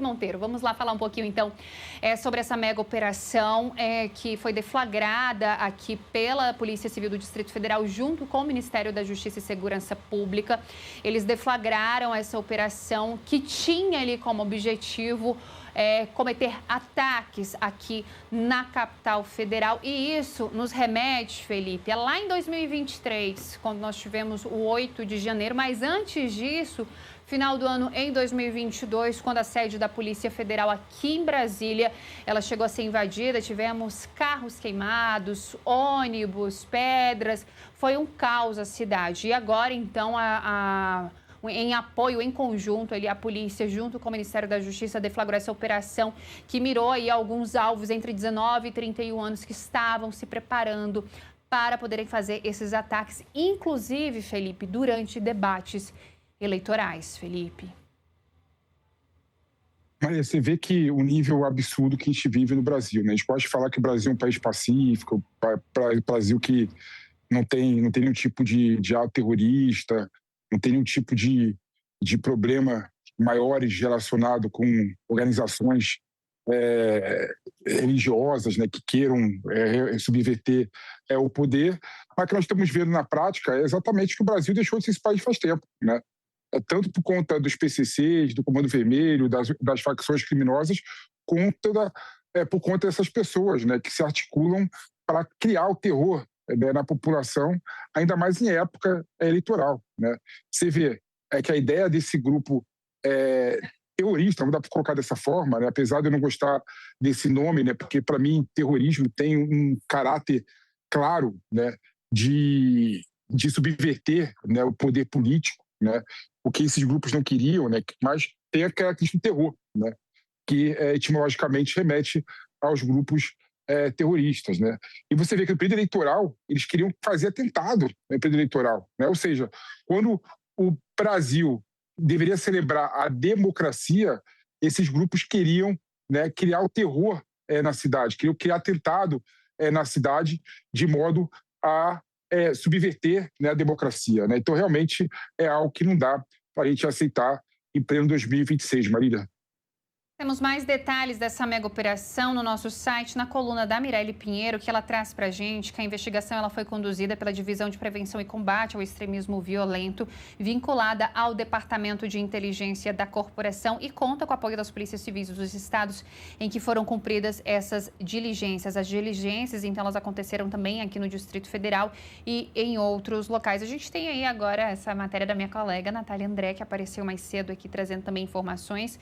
Monteiro, vamos lá falar um pouquinho então sobre essa mega operação que foi deflagrada aqui pela Polícia Civil do Distrito Federal junto com o Ministério da Justiça e Segurança Pública. Eles deflagraram essa operação que tinha ali como objetivo cometer ataques aqui na capital federal. E isso nos remete, Felipe, lá em 2023, quando nós tivemos o 8 de janeiro, mas antes disso, final do ano em 2022, quando a sede da Polícia Federal aqui em Brasília, ela chegou a ser invadida, tivemos carros queimados, ônibus, pedras, foi um caos a cidade. E agora, então, em apoio, em conjunto, a polícia, junto com o Ministério da Justiça, deflagrou essa operação que mirou aí alguns alvos entre 19 e 31 anos que estavam se preparando para poderem fazer esses ataques, inclusive, Felipe, durante debates eleitorais, Felipe. Maria, você vê que o nível absurdo que a gente vive no Brasil, né? A gente pode falar que o Brasil é um país pacífico, Brasil que não tem nenhum tipo de ato terrorista, não tem nenhum tipo de problema maiores relacionado com organizações religiosas, né, que queiram subverter o poder. Mas o que nós estamos vendo na prática é exatamente que o Brasil deixou de ser esse país faz tempo, né? Tanto por conta dos PCCs, do Comando Vermelho, das facções criminosas, por conta dessas pessoas, né, que se articulam para criar o terror, né, na população, ainda mais em época eleitoral, né? Você vê que a ideia desse grupo terrorista, não dá para colocar dessa forma, né, apesar de eu não gostar desse nome, né, porque para mim terrorismo tem um caráter claro, né, de subverter, né, o poder político, né, o que esses grupos não queriam, né, mas tem a característica do terror, né, que etimologicamente remete aos grupos terroristas, né? E você vê que no período eleitoral eles queriam fazer atentado no período eleitoral, né? Ou seja, quando o Brasil deveria celebrar a democracia, esses grupos queriam, né, criar o terror na cidade, queriam criar atentado na cidade de modo a subverter, né, a democracia, né? Então, realmente, é algo que não dá para a gente aceitar em pleno 2026, Marília. Temos mais detalhes dessa mega operação no nosso site, na coluna da Mirelle Pinheiro, que ela traz para a gente que a investigação ela foi conduzida pela Divisão de Prevenção e Combate ao Extremismo Violento, vinculada ao Departamento de Inteligência da Corporação e conta com o apoio das polícias civis dos estados em que foram cumpridas essas diligências. As diligências, então, elas aconteceram também aqui no Distrito Federal e em outros locais. A gente tem aí agora essa matéria da minha colega Natália André, que apareceu mais cedo aqui, trazendo também informações.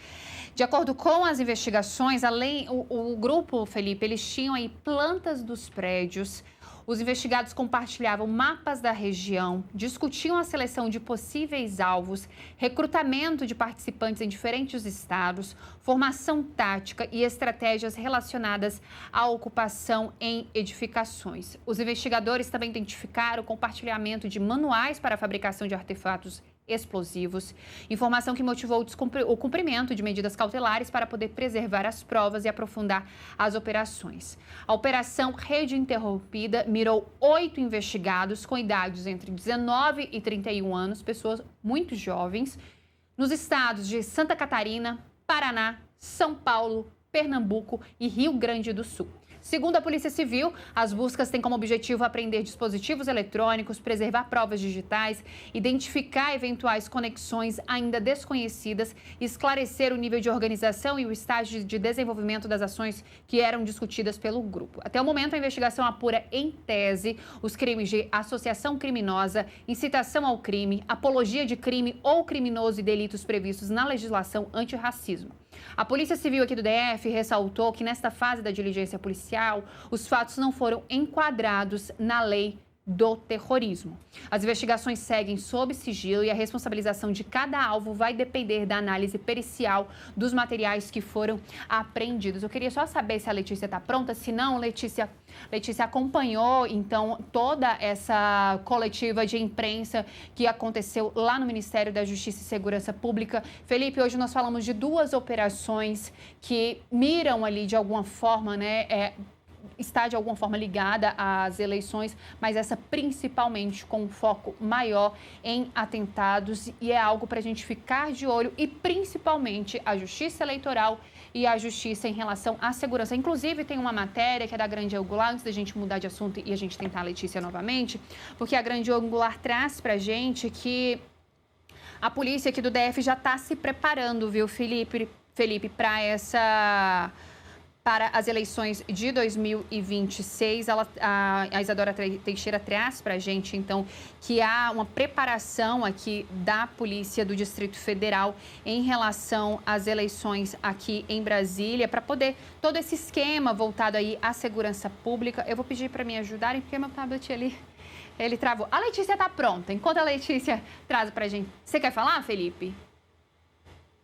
De acordo com as investigações, o grupo, Felipe, eles tinham aí plantas dos prédios. Os investigados compartilhavam mapas da região, discutiam a seleção de possíveis alvos, recrutamento de participantes em diferentes estados, formação tática e estratégias relacionadas à ocupação em edificações. Os investigadores também identificaram o compartilhamento de manuais para a fabricação de artefatos explosivos, informação que motivou o cumprimento de medidas cautelares para poder preservar as provas e aprofundar as operações. A Operação Rede Interrompida mirou 8 investigados com idades entre 19 e 31 anos, pessoas muito jovens, nos estados de Santa Catarina, Paraná, São Paulo, Pernambuco e Rio Grande do Sul. Segundo a Polícia Civil, as buscas têm como objetivo apreender dispositivos eletrônicos, preservar provas digitais, identificar eventuais conexões ainda desconhecidas, esclarecer o nível de organização e o estágio de desenvolvimento das ações que eram discutidas pelo grupo. Até o momento, a investigação apura em tese os crimes de associação criminosa, incitação ao crime, apologia de crime ou criminoso e delitos previstos na legislação antirracismo. A Polícia Civil aqui do DF ressaltou que nesta fase da diligência policial, os fatos não foram enquadrados na lei do terrorismo. As investigações seguem sob sigilo e a responsabilização de cada alvo vai depender da análise pericial dos materiais que foram apreendidos. Eu queria só saber se a Letícia está pronta, se não, Letícia acompanhou, então, toda essa coletiva de imprensa que aconteceu lá no Ministério da Justiça e Segurança Pública. Felipe, hoje nós falamos de 2 operações que miram ali, de alguma forma, né, está de alguma forma ligada às eleições, mas essa principalmente com um foco maior em atentados, e é algo para a gente ficar de olho, e principalmente a Justiça Eleitoral e a Justiça em relação à segurança. Inclusive, tem uma matéria que é da Grande Angular, antes da gente mudar de assunto e a gente tentar a Letícia novamente, porque a Grande Angular traz para a gente que a polícia aqui do DF já está se preparando, viu, Felipe, para as eleições de 2026. A Isadora Teixeira traz para a gente, então, que há uma preparação aqui da Polícia do Distrito Federal em relação às eleições aqui em Brasília, para poder todo esse esquema voltado aí à segurança pública. Eu vou pedir para me ajudarem, porque meu tablet ali, ele travou. A Letícia está pronta. Enquanto a Letícia traz para a gente... Você quer falar, Felipe?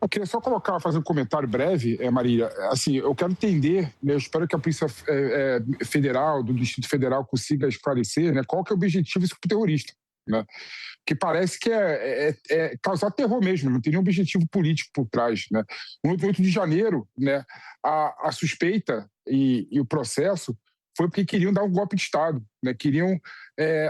Eu queria só fazer um comentário breve, Marília. Assim, eu quero entender, né, eu espero que a Polícia Federal, do Distrito Federal, consiga esclarecer, né, qual que é o objetivo desse terrorista, né? Que parece que é causar terror mesmo, não tem nenhum objetivo político por trás, né? No 8 de janeiro, né, a suspeita e o processo foi porque queriam dar um golpe de Estado, né? Queriam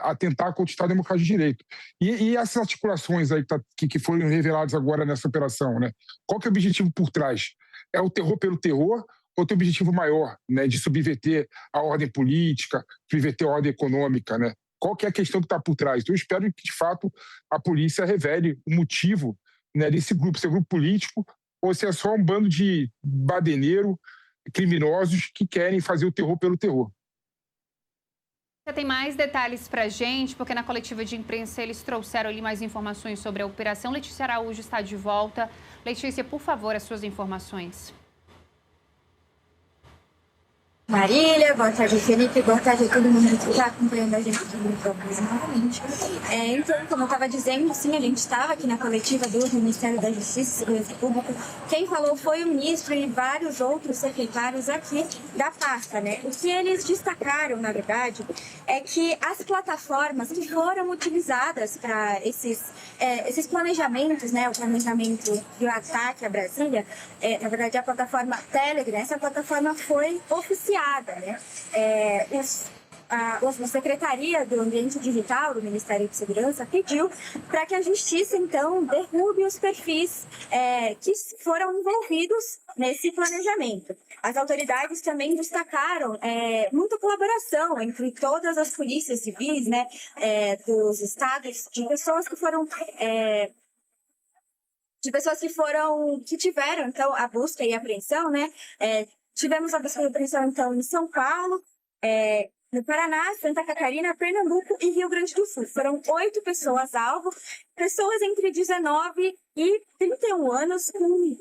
atentar contra o Estado Democrático de Direito. E essas articulações aí que foram reveladas agora nessa operação, né? Qual que é o objetivo por trás? É o terror pelo terror ou tem um objetivo maior, né? De subverter a ordem política, subverter a ordem econômica, né? Qual que é a questão que está por trás? Então, eu espero que, de fato, a polícia revele o motivo, né, desse grupo, se é grupo político ou se é só um bando de badeneiro, criminosos que querem fazer o terror pelo terror. Você tem mais detalhes para a gente, porque na coletiva de imprensa eles trouxeram ali mais informações sobre a operação. Letícia Araújo está de volta. Letícia, por favor, as suas informações. Marília, boa tarde, Felipe, boa tarde a todo mundo que está acompanhando a gente aqui no Micrópolis novamente. Então, como eu estava dizendo, sim, a gente estava aqui na coletiva do Ministério da Justiça e Segurança Pública. Quem falou foi o ministro e vários outros secretários aqui da pasta, né? O que eles destacaram, na verdade, é que as plataformas que foram utilizadas para esses planejamentos, né? O planejamento do ataque a Brasília, na verdade, a plataforma Telegram, essa plataforma foi oficial. Né? A Secretaria do Ambiente Digital do Ministério de Segurança pediu para que a Justiça, então, derrube os perfis que foram envolvidos nesse planejamento. As autoridades também destacaram muita colaboração entre todas as polícias civis, né, dos estados, de pessoas que foram... que tiveram, então, a busca e a apreensão, né? Tivemos a busca e apreensão, então, em São Paulo, no Paraná, Santa Catarina, Pernambuco e Rio Grande do Sul. Foram 8 pessoas alvo, pessoas entre 19 e 31 anos com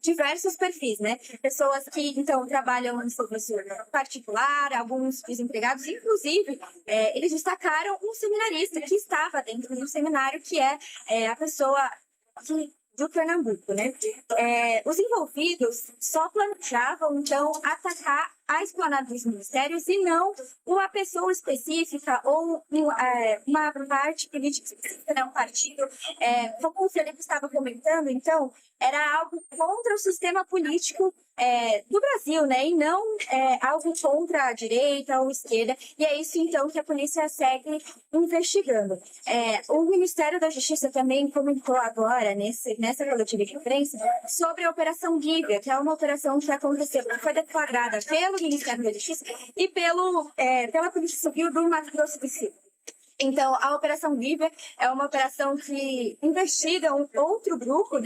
diversos perfis, né? Pessoas que, então, trabalham em serviço particular, alguns desempregados, inclusive, eles destacaram um seminarista que estava dentro do seminário, que é a pessoa do Pernambuco, né? Os envolvidos só planejavam, então, atacar a esplanada dos ministérios e não uma pessoa específica ou uma parte política específica, né? Um partido. Como o Felipe estava comentando, então, era algo contra o sistema político do Brasil, né? E não algo contra a direita ou a esquerda. E é isso, então, que a polícia segue investigando. O Ministério da Justiça também comentou agora, nessa coletiva de imprensa, sobre a Operação Lívia, que é uma operação que aconteceu, que foi deflagrada pelo Ministério da Justiça e pela Polícia Civil do Mato Grosso do Sul. Então, a Operação Lívia é uma operação que investiga um outro grupo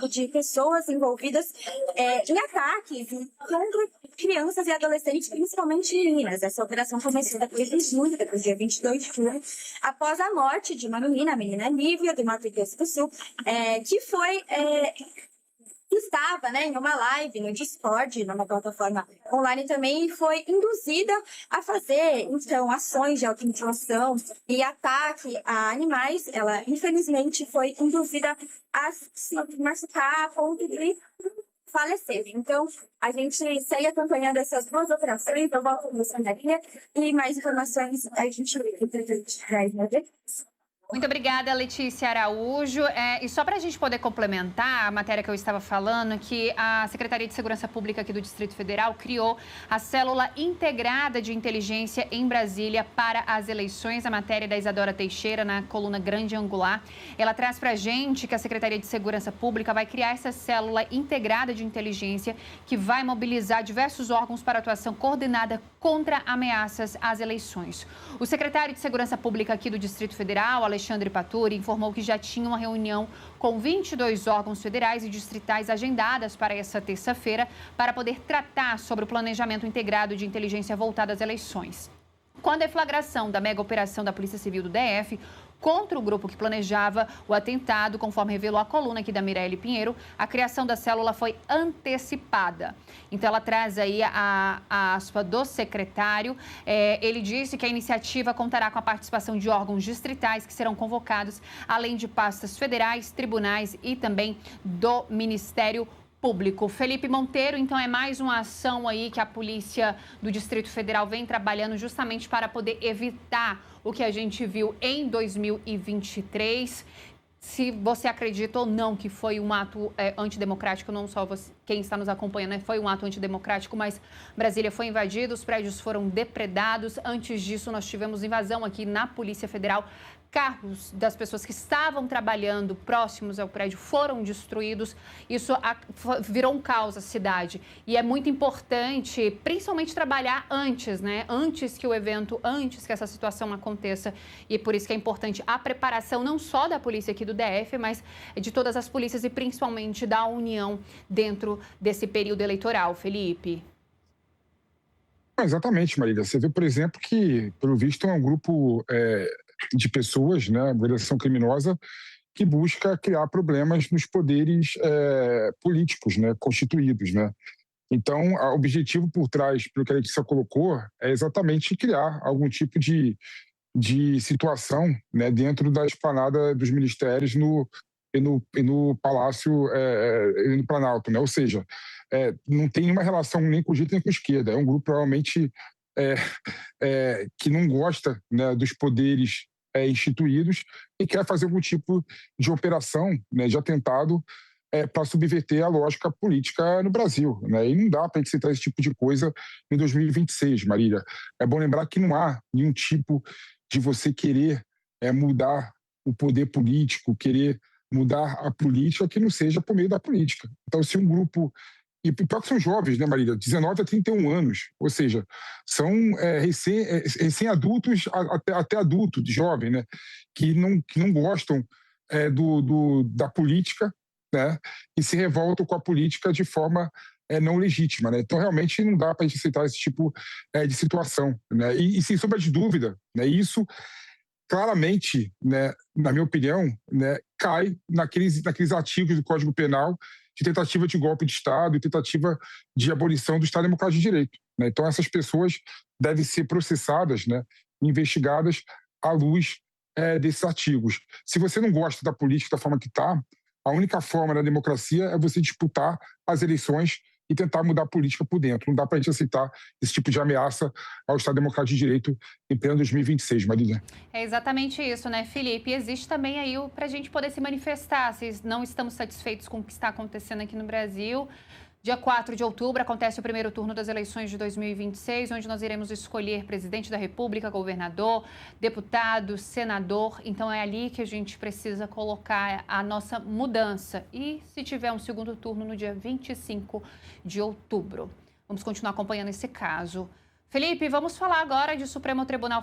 de pessoas envolvidas em ataques contra crianças e adolescentes, principalmente meninas. Essa operação começou depois de junho, depois do dia 22 de julho, após a morte de uma menina, a menina Lívia, do Mato Grosso do Sul, que foi... estava, né, em uma live no Discord, numa plataforma online também, e foi induzida a fazer, então, ações de automutilação e ataque a animais. Ela, infelizmente, foi induzida a se machucar a ponto de falecer. Então, a gente segue acompanhando essas duas operações. Eu volto no Sandarinha e mais informações a gente traz, né? Muito obrigada, Letícia Araújo. E só para a gente poder complementar a matéria que eu estava falando, que a Secretaria de Segurança Pública aqui do Distrito Federal criou a Célula Integrada de Inteligência em Brasília para as eleições. A matéria da Isadora Teixeira, na coluna Grande Angular. Ela traz para a gente que a Secretaria de Segurança Pública vai criar essa Célula Integrada de Inteligência que vai mobilizar diversos órgãos para atuação coordenada contra ameaças às eleições. O secretário de Segurança Pública aqui do Distrito Federal, Alexandre Paturi, informou que já tinha uma reunião com 22 órgãos federais e distritais agendadas para essa terça-feira para poder tratar sobre o planejamento integrado de inteligência voltado às eleições. Com a deflagração da mega operação da Polícia Civil do DF contra o grupo que planejava o atentado, conforme revelou a coluna aqui da Mireille Pinheiro, a criação da célula foi antecipada. Então, ela traz aí a aspa do secretário. Ele disse que a iniciativa contará com a participação de órgãos distritais que serão convocados, além de pastas federais, tribunais e também do Ministério Público. Felipe Monteiro, então é mais uma ação aí que a Polícia do Distrito Federal vem trabalhando justamente para poder evitar o que a gente viu em 2023. Se você acredita ou não que foi um ato antidemocrático, não só você, quem está nos acompanhando, né? Foi um ato antidemocrático, mas Brasília foi invadida, os prédios foram depredados. Antes disso, nós tivemos invasão aqui na Polícia Federal. Carros das pessoas que estavam trabalhando próximos ao prédio foram destruídos. Isso virou um caos a cidade. E é muito importante, principalmente, trabalhar antes, né? Antes que o evento, antes que essa situação aconteça. E por isso que é importante a preparação não só da polícia aqui do DF, mas de todas as polícias e principalmente da União dentro desse período eleitoral. Felipe. Exatamente, Marília. Você vê, por exemplo, que, pelo visto, é um grupo de pessoas, né, organização criminosa, que busca criar problemas nos poderes políticos, né, constituídos, né. Então, o objetivo por trás, pelo que a Letícia colocou, é exatamente criar algum tipo de situação, né, dentro da esplanada dos ministérios e no Palácio e no Planalto, né. Ou seja, não tem nenhuma relação nem com o direita nem com a esquerda. É um grupo provavelmente que não gosta, né, dos poderes instituídos e quer fazer algum tipo de operação, né, de atentado para subverter a lógica política no Brasil, né? E não dá para a gente citar esse tipo de coisa em 2026, Marília. É bom lembrar que não há nenhum tipo de você querer mudar o poder político, querer mudar a política que não seja por meio da política. Então, se um grupo... E pior que são jovens, né, Marília? 19 a 31 anos. Ou seja, são recém-adultos até adultos, jovens, né? Que não gostam da política, né? E se revoltam com a política de forma não legítima, né? Então, realmente, não dá para a gente aceitar esse tipo de situação, né? E sem sombra de dúvida, né? Isso claramente, né, na minha opinião, né, cai naqueles artigos do Código Penal de tentativa de golpe de Estado e tentativa de abolição do Estado Democrático de Direito, né? Então, essas pessoas devem ser processadas, né, investigadas à luz desses artigos. Se você não gosta da política da forma que está, a única forma da democracia é você disputar as eleições e tentar mudar a política por dentro. Não dá para a gente aceitar esse tipo de ameaça ao Estado Democrático de Direito em pleno 2026, Marília. É exatamente isso, né, Felipe? E existe também aí para a gente poder se manifestar, se não estamos satisfeitos com o que está acontecendo aqui no Brasil. Dia 4 de outubro acontece o primeiro turno das eleições de 2026, onde nós iremos escolher presidente da República, governador, deputado, senador. Então, é ali que a gente precisa colocar a nossa mudança. E se tiver um segundo turno no dia 25 de outubro. Vamos continuar acompanhando esse caso. Felipe, vamos falar agora de Supremo Tribunal